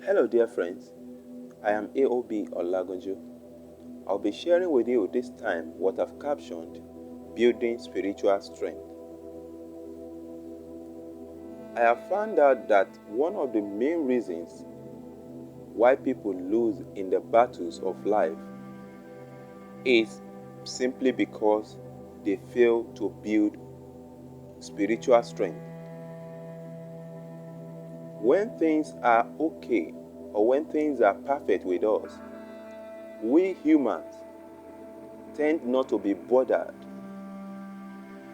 Hello, dear friends. I am A.O.B. I'll be sharing with you this time what I've captioned Building Spiritual Strength. I have found out that one of the main reasons why people lose in the battles of life is simply because they fail to build spiritual strength. When things are okay or when things are perfect with us, we humans tend not to be bothered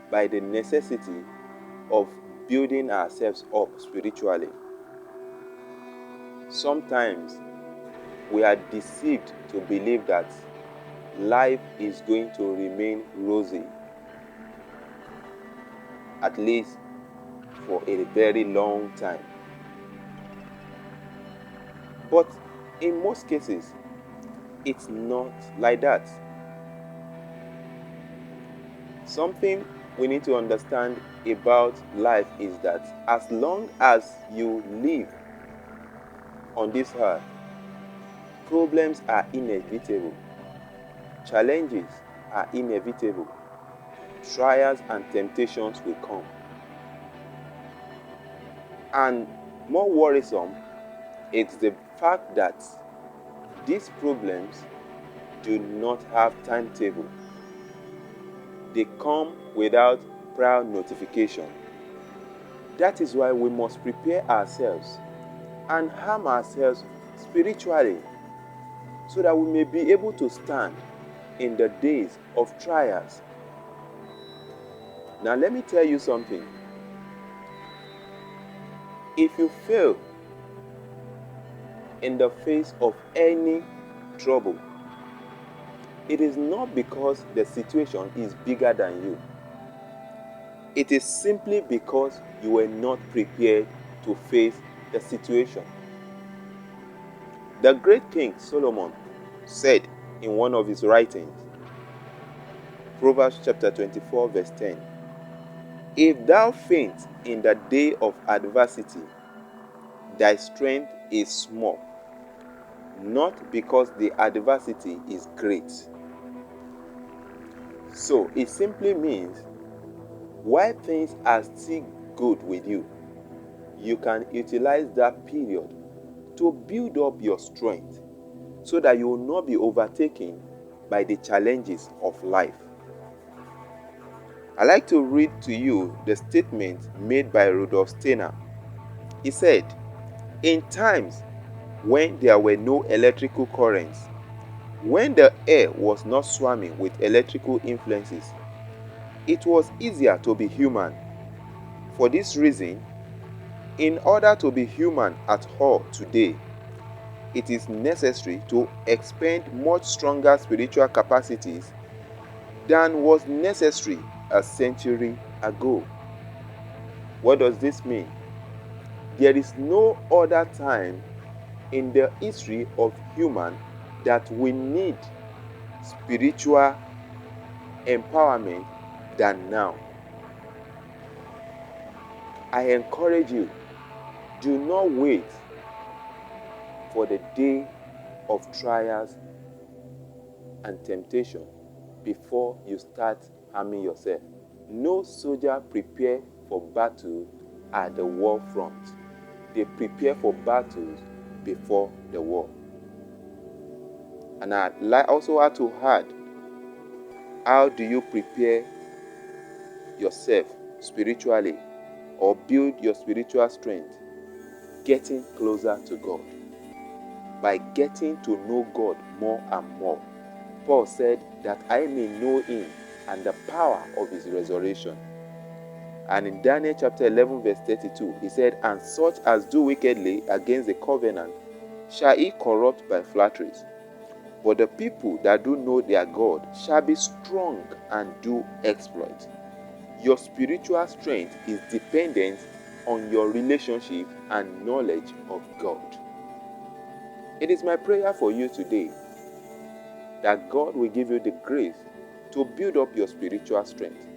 by the necessity of building ourselves up spiritually. Sometimes we are deceived to believe that life is going to remain rosy, at least for a very long time. But in most cases, it's not like that. Something we need to understand about life is that as long as you live on this earth, problems are inevitable, challenges are inevitable, trials and temptations will come. And more worrisome, it's the fact that these problems do not have timetable. They come without prior notification. That is why we must prepare ourselves and arm ourselves spiritually so that we may be able to stand in the days of trials. Now let me tell you something. If you fail in the face of any trouble, it is not because the situation is bigger than you. It is simply because you were not prepared to face the situation. The great King Solomon said in one of his writings, Proverbs chapter 24 verse 10, "If thou faint in the day of adversity, thy strength is small, not because the adversity is great." So it simply means while things are still good with you, you can utilize that period to build up your strength so that you will not be overtaken by the challenges of life. I like to read to you the statement made by Rudolf Steiner. He said, "In times when there were no electrical currents, when the air was not swarming with electrical influences, it was easier to be human. For this reason, in order to be human at all today, it is necessary to expend much stronger spiritual capacities than was necessary a century ago." What does this mean? There is no other time in the history of human that we need spiritual empowerment than now. I encourage you, do not wait for the day of trials and temptation before you start harming yourself. No soldier prepare for battle at the war front. They prepare for battles before the war. And I also had to add, how do you prepare yourself spiritually or build your spiritual strength? Getting closer to God. By getting to know God more and more. Paul said that I may know him and the power of his resurrection. And in Daniel chapter 11 verse 32, he said, "And such as do wickedly against the covenant shall he corrupt by flatteries. But the people that do know their God shall be strong and do exploits." Your spiritual strength is dependent on your relationship and knowledge of God. It is my prayer for you today that God will give you the grace to build up your spiritual strength.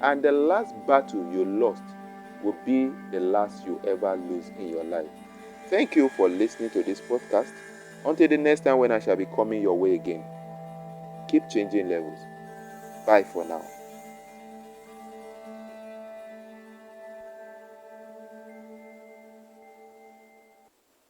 And the last battle you lost will be the last you ever lose in your life. Thank you for listening to this podcast. Until the next time when I shall be coming your way again, keep changing levels. Bye for now.